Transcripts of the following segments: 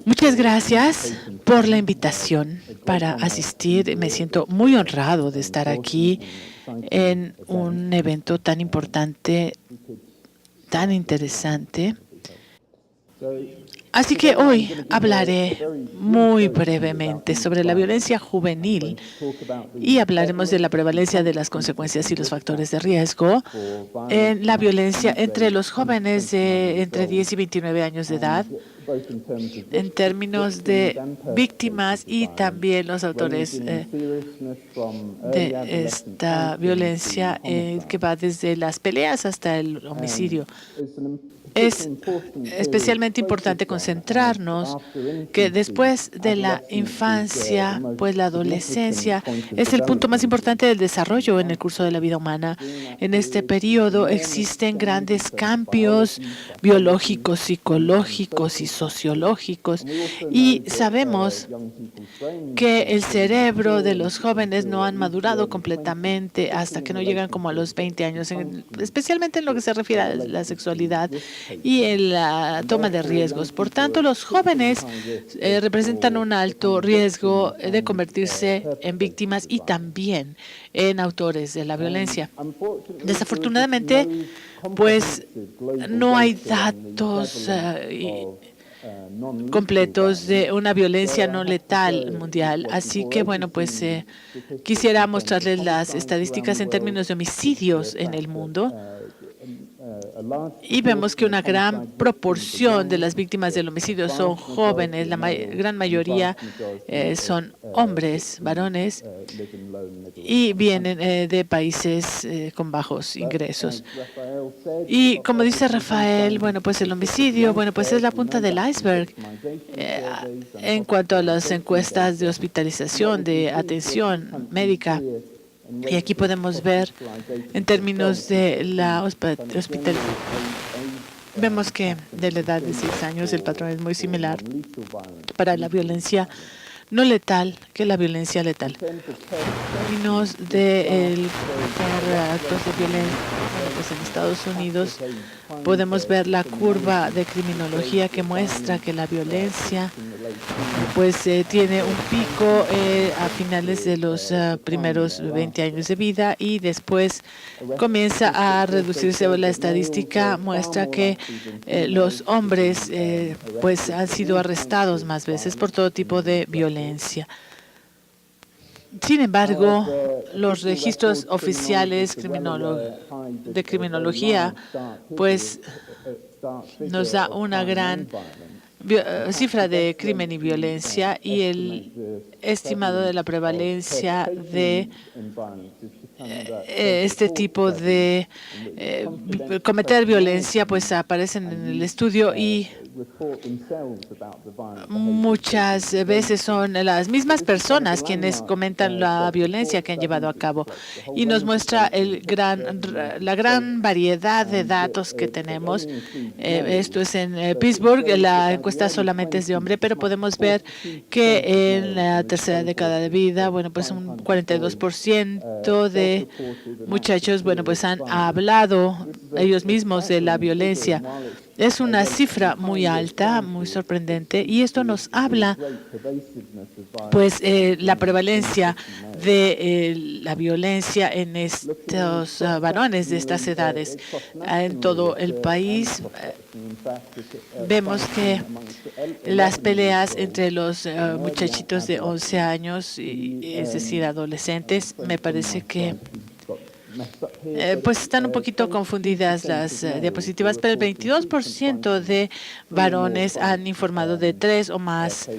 Muchas gracias por la invitación para asistir. Me siento muy honrado de estar aquí en un evento tan importante, tan interesante. Así que hoy hablaré muy brevemente sobre la violencia juvenil y hablaremos de la prevalencia de las consecuencias y los factores de riesgo en la violencia entre los jóvenes de entre 10 y 29 años de edad, en términos de víctimas y también los autores de esta violencia que va desde las peleas hasta el homicidio. Es especialmente importante concentrarnos que después de la infancia, pues la adolescencia es el punto más importante del desarrollo en el curso de la vida humana. En este periodo existen grandes cambios biológicos, psicológicos y sociológicos, y sabemos que el cerebro de los jóvenes no han madurado completamente hasta que no llegan como a los 20 años, especialmente en lo que se refiere a la sexualidad y en la toma de riesgos. Por tanto, los jóvenes representan un alto riesgo de convertirse en víctimas y también en autores de la violencia. Desafortunadamente, pues no hay datos completos de una violencia no letal mundial. Así que, bueno, pues quisiera mostrarles las estadísticas en términos de homicidios en el mundo. Y vemos que una gran proporción de las víctimas del homicidio son jóvenes, la gran mayoría son hombres, varones, y vienen de países con bajos ingresos. Y como dice Rafael, bueno, pues el homicidio, bueno, pues es la punta del iceberg en cuanto a las encuestas de hospitalización, de atención médica. Y aquí podemos ver en términos de la hospitalización. Vemos que de la edad de 6 años el patrón es muy similar para la violencia no letal que la violencia letal. En términos de actos de violencia, pues en Estados Unidos podemos ver la curva de criminología que muestra que la violencia pues tiene un pico a finales de los primeros 20 años de vida y después comienza a reducirse. La estadística muestra que los hombres pues han sido arrestados más veces por todo tipo de violencia. Sin embargo, los registros oficiales de criminología pues nos da una gran cifra de crimen y violencia, y el estimado de la prevalencia de este tipo de cometer violencia pues aparecen en el estudio, y muchas veces son las mismas personas quienes comentan la violencia que han llevado a cabo, y nos muestra la gran variedad de datos que tenemos. Esto es en Pittsburgh, la encuesta solamente es de hombre, pero podemos ver que en la tercera década de vida, bueno, pues un 42% de muchachos, bueno, pues han hablado ellos mismos de la violencia. Es una cifra muy alta, muy sorprendente, y esto nos habla, pues, la prevalencia de la violencia en estos varones de estas edades. En todo el país vemos que las peleas entre los muchachitos de 11 años, es decir, adolescentes, me parece que pues están un poquito confundidas las diapositivas, pero el 22% de varones han informado de 3 o más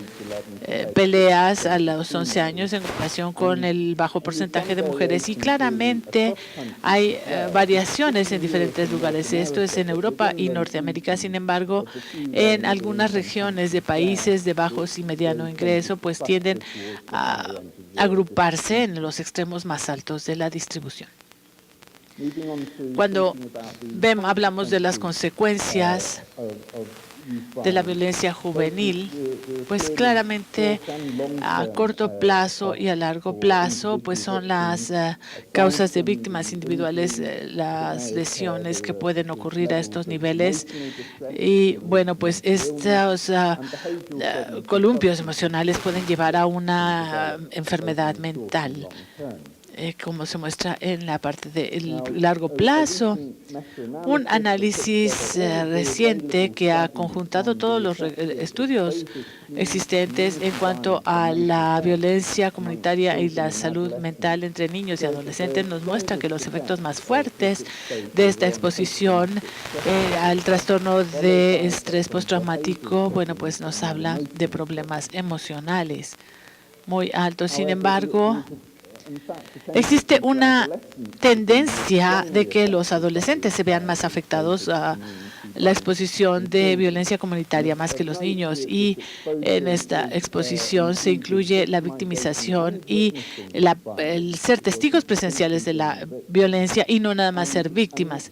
peleas a los 11 años en comparación con el bajo porcentaje de mujeres. Y claramente hay variaciones en diferentes lugares. Esto es en Europa y Norteamérica. Sin embargo, en algunas regiones de países de bajos y mediano ingreso, pues tienden a agruparse en los extremos más altos de la distribución. Cuando hablamos de las consecuencias de la violencia juvenil, pues claramente a corto plazo y a largo plazo, pues son las causas de víctimas individuales, las lesiones que pueden ocurrir a estos niveles. Y bueno, pues estos columpios emocionales pueden llevar a una enfermedad mental, como se muestra en la parte del largo plazo. Un análisis reciente que ha conjuntado todos los estudios existentes en cuanto a la violencia comunitaria y la salud mental entre niños y adolescentes nos muestra que los efectos más fuertes de esta exposición al trastorno de estrés postraumático, bueno, pues nos habla de problemas emocionales muy altos. Sin embargo, existe una tendencia de que los adolescentes se vean más afectados a la exposición de violencia comunitaria más que los niños, y en esta exposición se incluye la victimización y el ser testigos presenciales de la violencia y no nada más ser víctimas.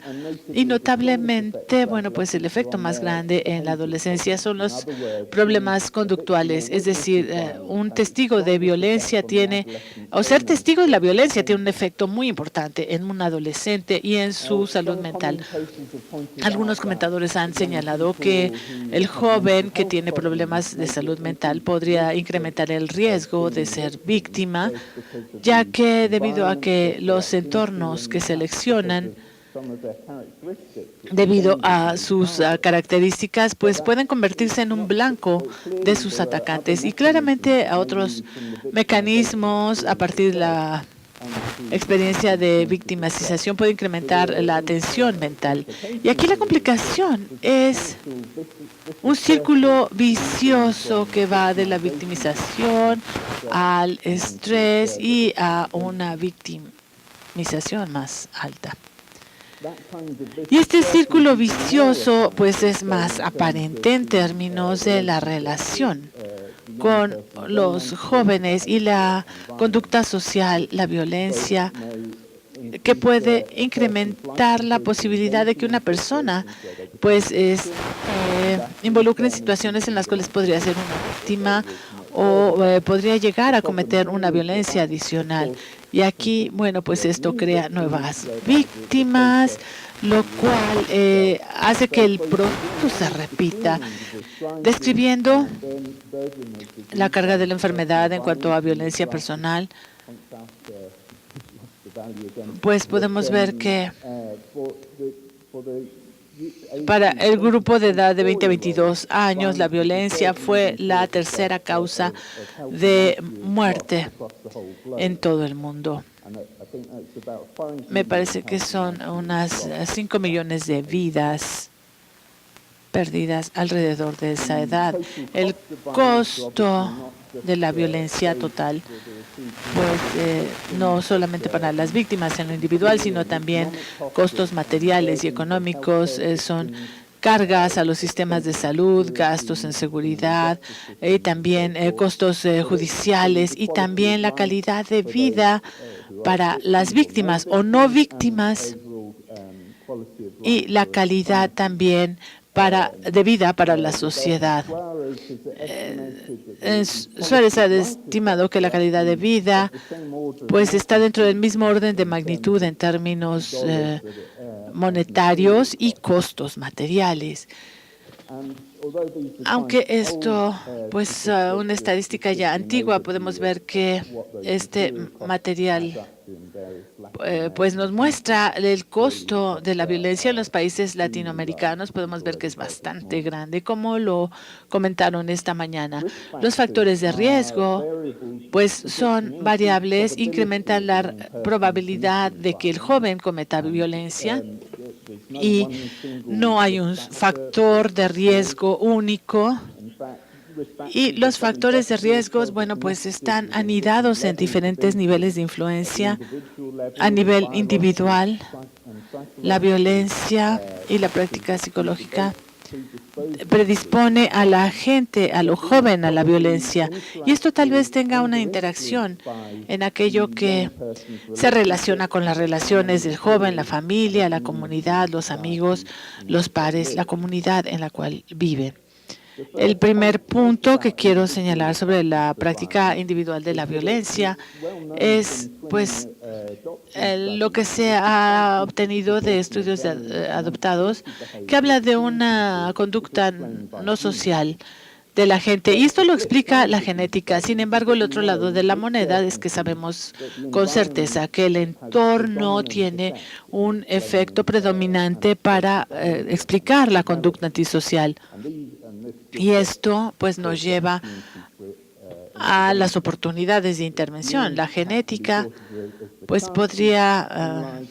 Y notablemente, bueno, pues el efecto más grande en la adolescencia son los problemas conductuales, es decir, un testigo de violencia ser testigo de la violencia tiene un efecto muy importante en un adolescente y en su salud mental. Algunos comentadores han señalado que el joven que tiene problemas de salud mental podría incrementar el riesgo de ser víctima, ya que debido a que los entornos que seleccionan debido a sus características, pues pueden convertirse en un blanco de sus atacantes, y claramente a otros mecanismos a partir de la experiencia de victimización puede incrementar la tensión mental. Y aquí la complicación es un círculo vicioso que va de la victimización al estrés y a una victimización más alta. Y este círculo vicioso pues es más aparente en términos de la relación con los jóvenes y la conducta social, la violencia, que puede incrementar la posibilidad de que una persona pues involucre en situaciones en las cuales podría ser una víctima o podría llegar a cometer una violencia adicional. Y aquí, bueno, pues esto crea nuevas víctimas, lo cual hace que el producto se repita, describiendo la carga de la enfermedad en cuanto a violencia personal. Pues podemos ver que para el grupo de edad de 20 a 22 años, la violencia fue la tercera causa de muerte en todo el mundo. Me parece que son unas 5 millones de vidas perdidas alrededor de esa edad. El costo de la violencia total, pues no solamente para las víctimas en lo individual, sino también costos materiales y económicos, son cargas a los sistemas de salud, gastos en seguridad, y también costos judiciales, y también la calidad de vida para las víctimas o no víctimas, y la calidad también de vida para la sociedad. Suárez ha estimado que la calidad de vida pues está dentro del mismo orden de magnitud en términos monetarios y costos materiales. Aunque esto, pues una estadística ya antigua, podemos ver que este material pues nos muestra el costo de la violencia en los países latinoamericanos. Podemos ver que es bastante grande, como lo comentaron esta mañana. Los factores de riesgo pues son variables, incrementan la probabilidad de que el joven cometa violencia, y no hay un factor de riesgo único. Y los factores de riesgos, bueno, pues están anidados en diferentes niveles de influencia. A nivel individual, la violencia y la práctica psicológica predispone a la gente, a lo joven, a la violencia. Y esto tal vez tenga una interacción en aquello que se relaciona con las relaciones del joven, la familia, la comunidad, los amigos, los pares, la comunidad en la cual vive. El primer punto que quiero señalar sobre la práctica individual de la violencia es, pues, lo que se ha obtenido de estudios adoptados, que habla de una conducta no social de la gente. Y esto lo explica la genética. Sin embargo, el otro lado de la moneda es que sabemos con certeza que el entorno tiene un efecto predominante para explicar la conducta antisocial. Y esto, pues, nos lleva a las oportunidades de intervención. La genética, pues, podría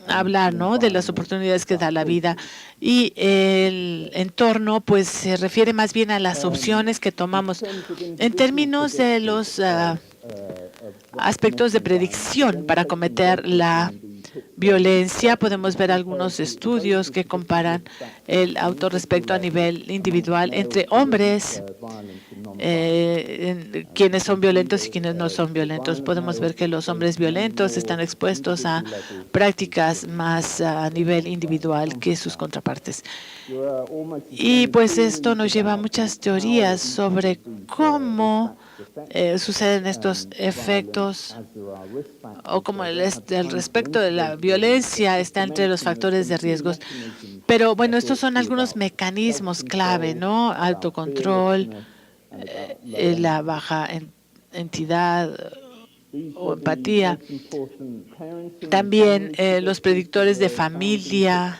hablar, ¿no?, de las oportunidades que da la vida, y el entorno, pues, se refiere más bien a las opciones que tomamos. En términos de los aspectos de predicción para cometer la violencia, podemos ver algunos estudios que comparan el autorrespeto a nivel individual entre hombres, quienes son violentos y quienes no son violentos. Podemos ver que los hombres violentos están expuestos a prácticas más a nivel individual que sus contrapartes. Y pues esto nos lleva a muchas teorías sobre cómo suceden estos efectos, o como el respecto de la violencia está entre los factores de riesgos. Pero bueno, estos son algunos mecanismos clave, ¿no? Autocontrol, la baja entidad o empatía. También los predictores de familia.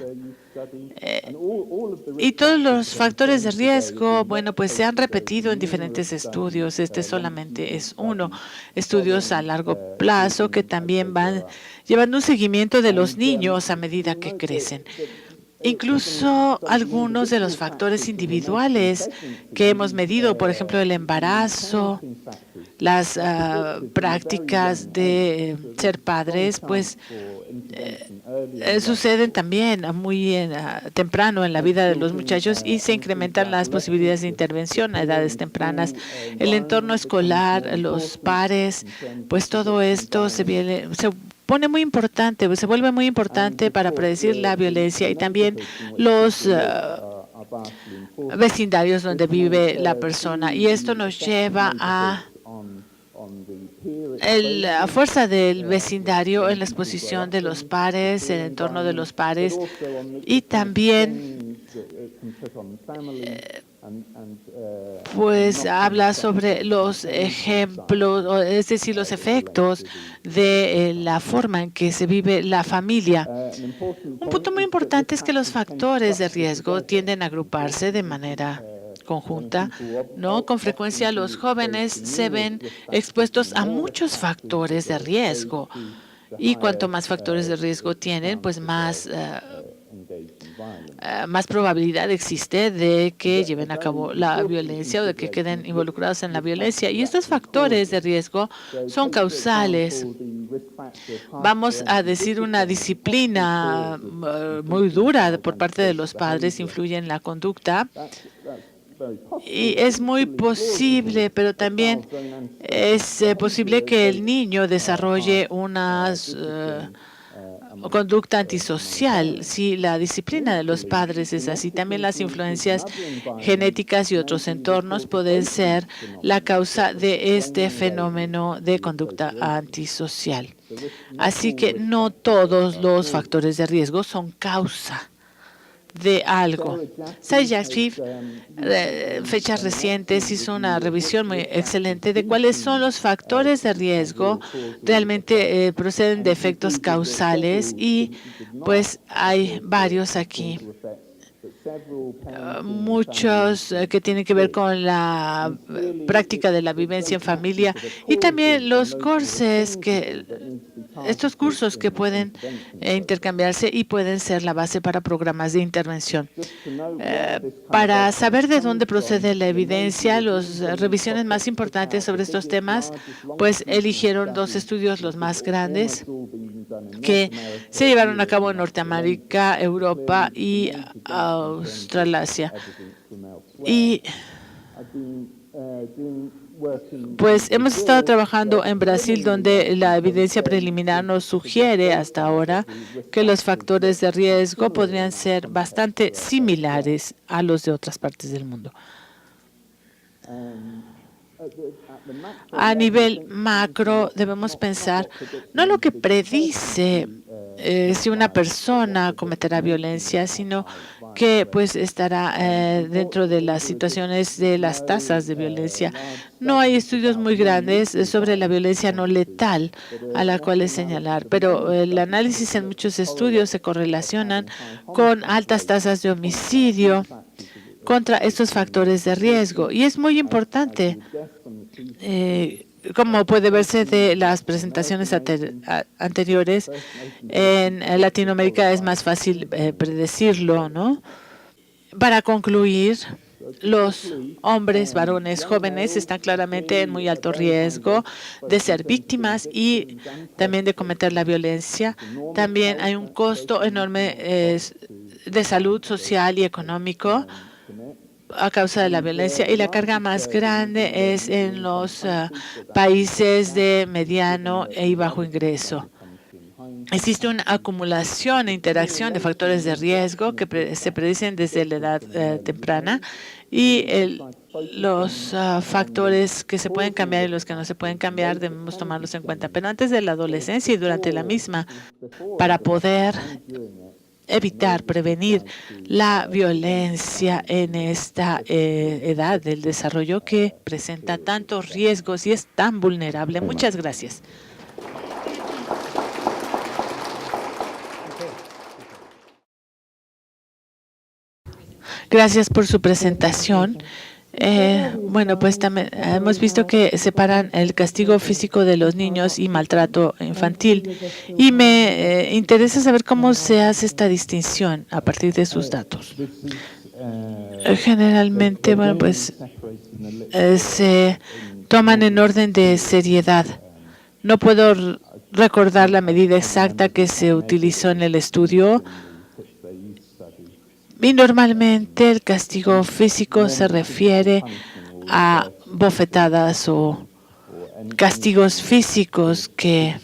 Y todos los factores de riesgo, bueno, pues se han repetido en diferentes estudios. Este solamente es uno. Estudios a largo plazo que también van llevando un seguimiento de los niños a medida que crecen. Incluso algunos de los factores individuales que hemos medido, por ejemplo, el embarazo, las prácticas de ser padres, pues suceden también muy temprano en la vida de los muchachos, y se incrementan las posibilidades de intervención a edades tempranas. El entorno escolar, los pares, pues todo esto se pone muy importante, se vuelve muy importante para predecir la violencia, y también los vecindarios donde vive la persona. Y esto nos lleva a la fuerza del vecindario en la exposición de los pares, el entorno de los pares, y también pues habla sobre los ejemplos, es decir, los efectos de la forma en que se vive la familia. Un punto muy importante es que los factores de riesgo tienden a agruparse de manera conjunta, ¿no? Con frecuencia los jóvenes se ven expuestos a muchos factores de riesgo, y cuanto más factores de riesgo tienen, pues más probabilidad existe de que lleven a cabo la violencia o de que queden involucrados en la violencia. Y estos factores de riesgo son causales. Vamos a decir, una disciplina muy dura por parte de los padres influye en la conducta. Y es muy posible, pero también es posible que el niño desarrolle una conducta antisocial si la disciplina de los padres es así. También las influencias genéticas y otros entornos pueden ser la causa de este fenómeno de conducta antisocial. Así que no todos los factores de riesgo son causa de algo. Sally Jaspy, fechas recientes, hizo una revisión muy excelente de cuáles son los factores de riesgo realmente proceden de efectos causales, y pues hay varios aquí. Muchos que tienen que ver con la práctica de la vivencia en familia, y también los cursos estos cursos que pueden intercambiarse y pueden ser la base para programas de intervención. Para saber de dónde procede la evidencia, las revisiones más importantes sobre estos temas, pues eligieron dos estudios, los más grandes, que se llevaron a cabo en Norteamérica, Europa y Australasia. Y pues hemos estado trabajando en Brasil, donde la evidencia preliminar nos sugiere hasta ahora que los factores de riesgo podrían ser bastante similares a los de otras partes del mundo. A nivel macro, debemos pensar no lo que predice si una persona cometerá violencia, sino que pues estará dentro de las situaciones de las tasas de violencia. No hay estudios muy grandes sobre la violencia no letal a la cual es señalar, pero el análisis en muchos estudios se correlacionan con altas tasas de homicidio contra estos factores de riesgo. Y es muy importante, como puede verse de las presentaciones anteriores, en Latinoamérica es más fácil predecirlo, ¿no? Para concluir, los hombres, varones jóvenes están claramente en muy alto riesgo de ser víctimas y también de cometer la violencia. También hay un costo enorme de salud social y económico a causa de la violencia, y la carga más grande es en los países de mediano y bajo ingreso. Existe una acumulación e interacción de factores de riesgo que se predicen desde la edad temprana, y los factores que se pueden cambiar y los que no se pueden cambiar debemos tomarlos en cuenta. Pero antes de la adolescencia y durante la misma, para poder evitar, prevenir la violencia en esta edad del desarrollo que presenta tantos riesgos y es tan vulnerable. Muchas gracias. Gracias por su presentación. Bueno, pues también hemos visto que separan el castigo físico de los niños y maltrato infantil. Y me interesa saber cómo se hace esta distinción a partir de sus datos. Generalmente, bueno, pues se toman en orden de seriedad. No puedo recordar la medida exacta que se utilizó en el estudio. Y normalmente el castigo físico se refiere a bofetadas o castigos físicos que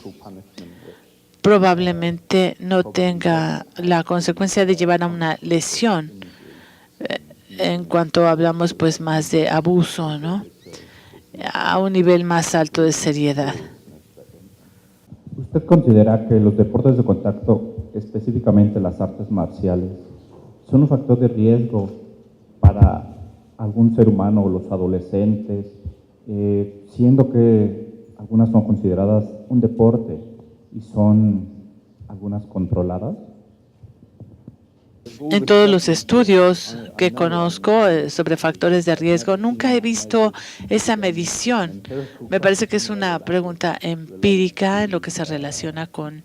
probablemente no tenga la consecuencia de llevar a una lesión. En cuanto hablamos pues más de abuso, ¿no? A un nivel más alto de seriedad. ¿Usted considera que los deportes de contacto, específicamente las artes marciales, son un factor de riesgo para algún ser humano o los adolescentes, siendo que algunas son consideradas un deporte y son algunas controladas? En todos los estudios que conozco sobre factores de riesgo, nunca he visto esa medición. Me parece que es una pregunta empírica en lo que se relaciona con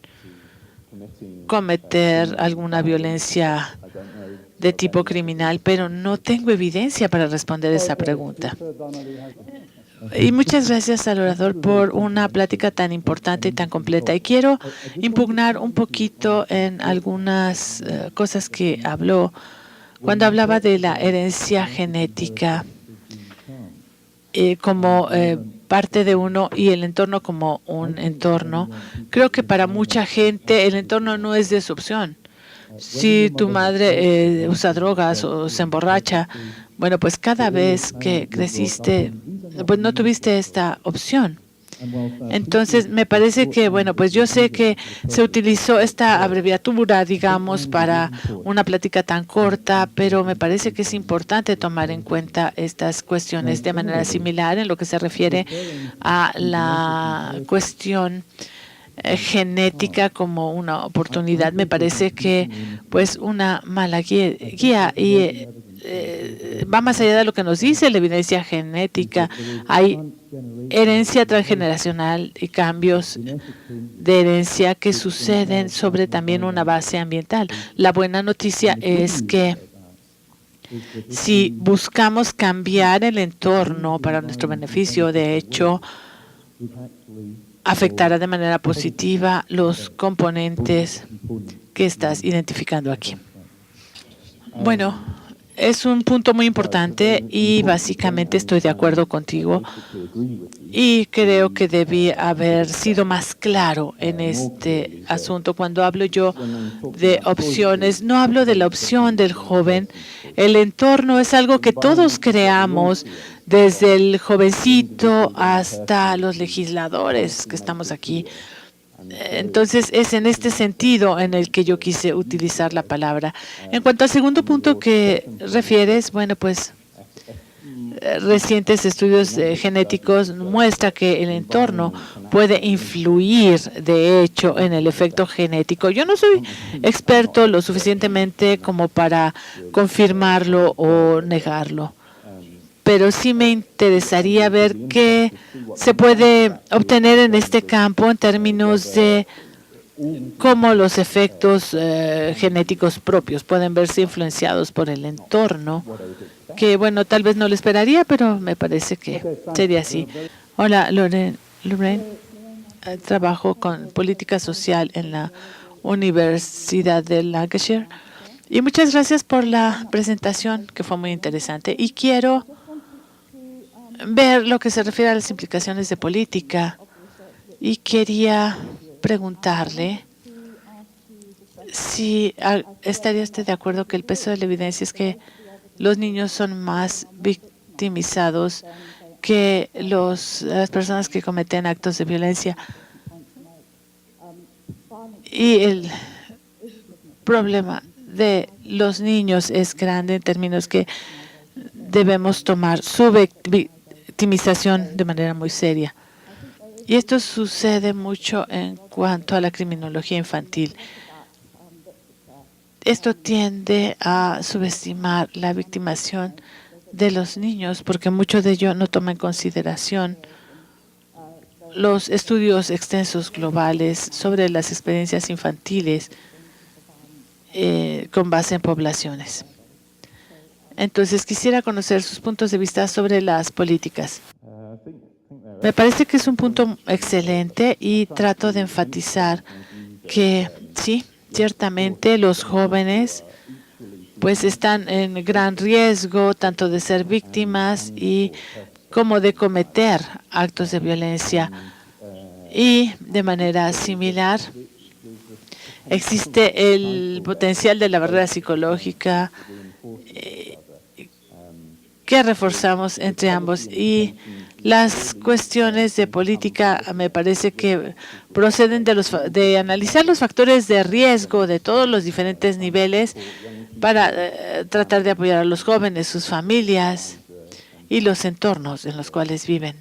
cometer alguna violencia de tipo criminal, pero no tengo evidencia para responder esa pregunta. Y muchas gracias al orador por una plática tan importante y tan completa. Y quiero impugnar un poquito en algunas cosas que habló cuando hablaba de la herencia genética como parte de uno y el entorno como un entorno. Creo que para mucha gente el entorno no es de su opción. Si tu madre usa drogas o se emborracha, bueno, pues cada vez que creciste, pues no tuviste esta opción. Entonces, me parece que, bueno, pues yo sé que se utilizó esta abreviatura, digamos, para una plática tan corta, pero me parece que es importante tomar en cuenta estas cuestiones de manera similar en lo que se refiere a la cuestión genética como una oportunidad. Me parece que pues una mala guía y va más allá de lo que nos dice la evidencia genética. Hay herencia transgeneracional y cambios de herencia que suceden sobre también una base ambiental. La buena noticia es que si buscamos cambiar el entorno para nuestro beneficio, de hecho, afectará de manera positiva los componentes que estás identificando aquí. Bueno, es un punto muy importante y básicamente estoy de acuerdo contigo y creo que debí haber sido más claro en este asunto. Cuando hablo yo de opciones, no hablo de la opción del joven. El entorno es algo que todos creamos desde el jovencito hasta los legisladores que estamos aquí. Entonces, es en este sentido en el que yo quise utilizar la palabra. En cuanto al segundo punto que refieres, bueno, pues recientes estudios genéticos muestran que el entorno puede influir, de hecho, en el efecto genético. Yo no soy experto lo suficientemente como para confirmarlo o negarlo, pero sí me interesaría ver qué se puede obtener en este campo en términos de cómo los efectos genéticos propios pueden verse influenciados por el entorno, que bueno, tal vez no lo esperaría, pero me parece que sería así. Hola, Lorraine. Trabajo con política social en la Universidad de Lancashire. Y muchas gracias por la presentación, que fue muy interesante. Y quiero ver lo que se refiere a las implicaciones de política. Y quería preguntarle si estaría usted de acuerdo que el peso de la evidencia es que los niños son más victimizados que las personas que cometen actos de violencia. Y el problema de los niños es grande en términos que debemos tomar su victimización de manera muy seria. Y esto sucede mucho en cuanto a la criminología infantil. Esto tiende a subestimar la victimización de los niños porque mucho de ello no toma en consideración los estudios extensos globales sobre las experiencias infantiles con base en poblaciones. Entonces, quisiera conocer sus puntos de vista sobre las políticas. Me parece que es un punto excelente y trato de enfatizar que sí, ciertamente los jóvenes pues están en gran riesgo tanto de ser víctimas como de cometer actos de violencia. Y de manera similar existe el potencial de la barrera psicológica que reforzamos entre ambos. Y las cuestiones de política me parece que proceden de analizar los factores de riesgo de todos los diferentes niveles para tratar de apoyar a los jóvenes, sus familias y los entornos en los cuales viven.